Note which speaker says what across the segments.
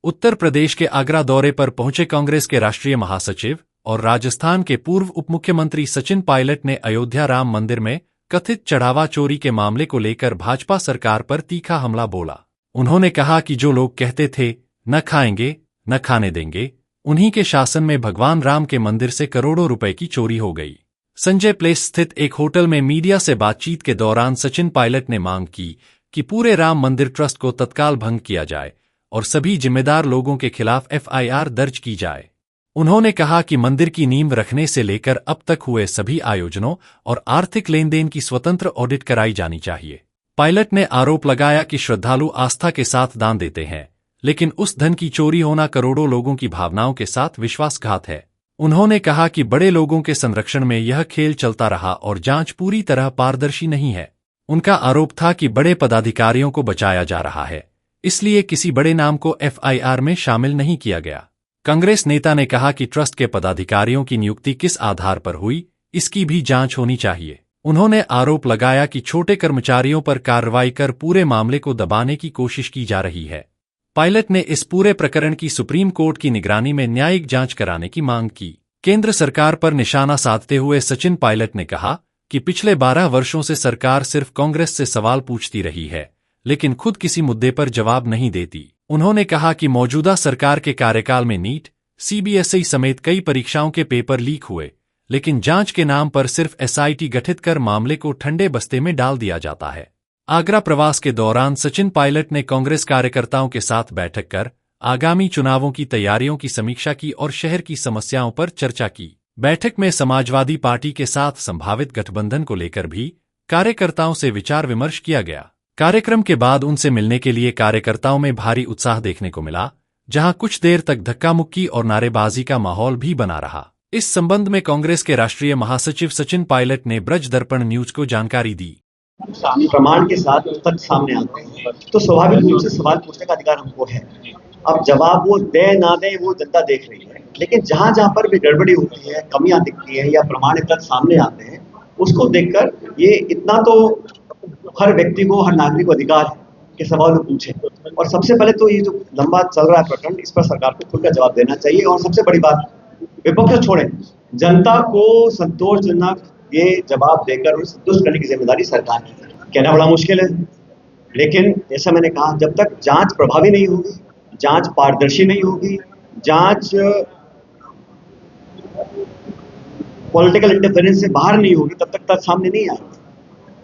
Speaker 1: उत्तर प्रदेश के आगरा दौरे पर पहुंचे कांग्रेस के राष्ट्रीय महासचिव और राजस्थान के पूर्व उपमुख्यमंत्री सचिन पायलट ने अयोध्या राम मंदिर में कथित चढ़ावा चोरी के मामले को लेकर भाजपा सरकार पर तीखा हमला बोला। उन्होंने कहा कि जो लोग कहते थे न खाएंगे न खाने देंगे, उन्हीं के शासन में भगवान राम के मंदिर से करोड़ों रुपए की चोरी हो गई। संजय प्लेस स्थित एक होटल में मीडिया से बातचीत के दौरान सचिन पायलट ने मांग की कि पूरे राम मंदिर ट्रस्ट को तत्काल भंग किया जाए और सभी जिम्मेदार लोगों के खिलाफ एफआईआर दर्ज की जाए। उन्होंने कहा कि मंदिर की नींव रखने से लेकर अब तक हुए सभी आयोजनों और आर्थिक लेन देन की स्वतंत्र ऑडिट कराई जानी चाहिए। पायलट ने आरोप लगाया कि श्रद्धालु आस्था के साथ दान देते हैं, लेकिन उस धन की चोरी होना करोड़ों लोगों की भावनाओं के साथ विश्वासघात है। उन्होंने कहा कि बड़े लोगों के संरक्षण में यह खेल चलता रहा और जांच पूरी तरह पारदर्शी नहीं है। उनका आरोप था कि बड़े पदाधिकारियों को बचाया जा रहा है, इसलिए किसी बड़े नाम को एफआईआर में शामिल नहीं किया गया। कांग्रेस नेता ने कहा कि ट्रस्ट के पदाधिकारियों की नियुक्ति किस आधार पर हुई, इसकी भी जांच होनी चाहिए। उन्होंने आरोप लगाया कि छोटे कर्मचारियों पर कार्रवाई कर पूरे मामले को दबाने की कोशिश की जा रही है। पायलट ने इस पूरे प्रकरण की सुप्रीम कोर्ट की निगरानी में न्यायिक जांच कराने की मांग की। केंद्र सरकार पर निशाना साधते हुए सचिन पायलट ने कहा कि पिछले 12 वर्षों से सरकार सिर्फ कांग्रेस से सवाल पूछती रही है, लेकिन खुद किसी मुद्दे पर जवाब नहीं देती। उन्होंने कहा कि मौजूदा सरकार के कार्यकाल में नीट, सीबीएसई समेत कई परीक्षाओं के पेपर लीक हुए, लेकिन जांच के नाम पर सिर्फ एसआईटी गठित कर मामले को ठंडे बस्ते में डाल दिया जाता है। आगरा प्रवास के दौरान सचिन पायलट ने कांग्रेस कार्यकर्ताओं के साथ बैठक कर आगामी चुनावों की तैयारियों की समीक्षा की और शहर की समस्याओं पर चर्चा की। बैठक में समाजवादी पार्टी के साथ संभावित गठबंधन को लेकर भी कार्यकर्ताओं से विचार विमर्श किया गया। कार्यक्रम के बाद उनसे मिलने के लिए कार्यकर्ताओं में भारी उत्साह देखने को मिला, जहां कुछ देर तक धक्का मुक्की और नारेबाजी का माहौल भी बना रहा। इस संबंध में कांग्रेस के राष्ट्रीय महासचिव सचिन पायलट ने ब्रज दर्पण न्यूज को जानकारी दी।
Speaker 2: प्रमाण के साथ तथ्य सामने आते हैं तो स्वाभाविक रूप से सवाल पूछने का अधिकार हमको है। अब जवाब वो दे ना दे वो जनता देख रही है, लेकिन जहां जहां पर भी गड़बड़ी होती है, कमियां दिखती है या प्रमाणिक तथ्य सामने आते हैं, उसको देखकर ये इतना तो हर व्यक्ति को, हर नागरिक को अधिकार है कि सवाल पूछे। और सबसे पहले तो ये जो लंबा चल रहा है प्रकरण, इस पर सरकार को खुलकर जवाब देना चाहिए। और सबसे बड़ी बात, विपक्ष छोड़ें, जनता को संतोषजनक ये जवाब देकर उन्हें संतुष्ट करने की जिम्मेदारी सरकार की है। कहना बड़ा मुश्किल है, लेकिन जैसा मैंने कहा, जब तक जांच प्रभावी नहीं होगी, जांच पारदर्शी नहीं होगी, जांच पॉलिटिकल इंटरफेरेंस से बाहर नहीं होगी, तब तक तथ्य सामने नहीं आएगा।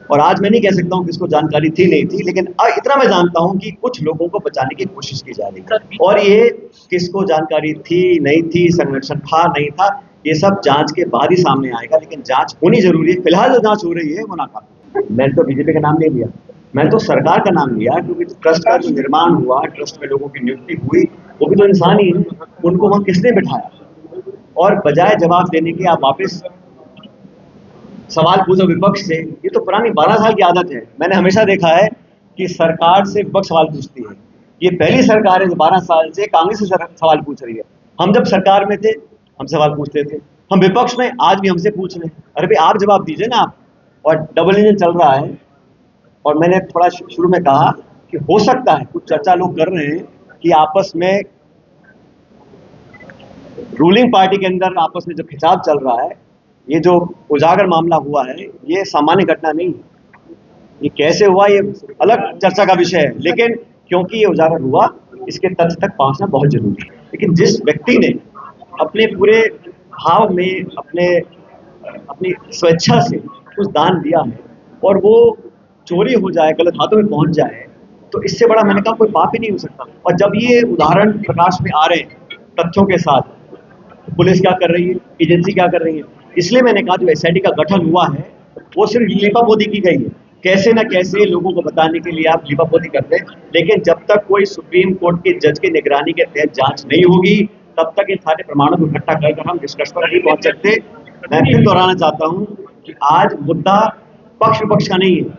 Speaker 2: और आज मैं नहीं कह सकता हूँ किसको जानकारी थी नहीं थी, लेकिन इतना मैं जानता हूँ कि कुछ लोगों को बचाने की कोशिश की जा रही है। और ये किसको जानकारी थी नहीं थी, संरक्षण था नहीं था, ये सब जांच के बाद ही सामने आएगा। लेकिन जांच होनी जरूरी है। फिलहाल जो जांच हो रही है वो नाकाफी। मैंने तो बीजेपी का नाम नहीं लिया, मैंने तो सरकार का नाम लिया, क्योंकि ट्रस्ट का जो निर्माण हुआ, ट्रस्ट में लोगों की नियुक्ति हुई, वो भी तो इंसान ही है। उनको वहां किसने बिठाया? और बजाय जवाब देने के आप वापस सवाल पूछो विपक्ष से। ये तो पुरानी 12 साल की आदत है। मैंने हमेशा देखा है कि सरकार से विपक्ष सवाल पूछती है। ये पहली सरकार है जो 12 साल से कांग्रेस से सवाल पूछ रही है। हम जब सरकार में थे हम सवाल पूछते थे, हम विपक्ष में, आज भी हमसे पूछ रहे हैं। अरे भाई आप जवाब दीजिए ना आप। और डबल इंजन चल रहा है। और मैंने थोड़ा शुरू में कहा कि हो सकता है कुछ चर्चा लोग कर रहे हैं कि आपस में, रूलिंग पार्टी के अंदर आपस में जो खिंचाव चल रहा है, ये जो उजागर मामला हुआ है, ये सामान्य घटना नहीं है। ये कैसे हुआ ये अलग चर्चा का विषय है, लेकिन क्योंकि ये उजागर हुआ, इसके तथ्य तक पहुंचना बहुत जरूरी है। लेकिन जिस व्यक्ति ने अपने पूरे भाव में, अपनी स्वेच्छा से कुछ दान दिया है और वो चोरी हो जाए, गलत हाथों में पहुंच जाए, तो इससे बड़ा मैंने कहा कोई पाप ही नहीं हो सकता। और जब ये उदाहरण प्रकाश में आ रहे हैं तथ्यों के साथ, पुलिस क्या कर रही है, एजेंसी क्या कर रही है, इसलिए मैंने कहा जो एसआईटी का गठन हुआ है वो सिर्फ लीपापोती की गई है। कैसे न कैसे लोगों को बताने के लिए आप लीपापोती करते हैं, लेकिन जब तक कोई सुप्रीम कोर्ट के जज की निगरानी के तहत जांच नहीं होगी, तब तक इन सारे प्रमाणों को इकट्ठा कर हम निष्कर्ष पर नहीं पहुंच सकते। मैं फिर दोहराना चाहता हूं कि आज मुद्दा पक्ष विपक्ष का नहीं है,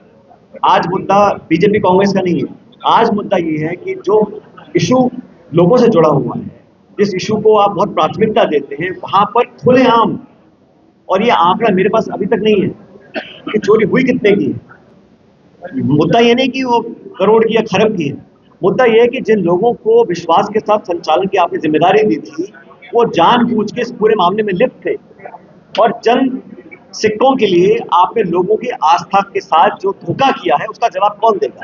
Speaker 2: आज मुद्दा बीजेपी कांग्रेस का नहीं है। आज मुद्दा ये है कि जो इशू लोगों से जुड़ा हुआ है, जिस इशू को आप बहुत प्राथमिकता देते हैं, वहां पर खुलेआम, और ये आंकड़ा मेरे पास अभी तक नहीं है कि चोरी हुई कितने की है। मुद्दा ये नहीं कि वो करोड़ की या खरब की है, मुद्दा यह है कि जिन लोगों को विश्वास के साथ संचालन की आपने जिम्मेदारी दी थी, वो जानबूझ के इस पूरे मामले में लिप्त थे और चंद सिक्कों के लिए आपने लोगों की आस्था के साथ जो धोखा किया है उसका जवाब कौन देगा?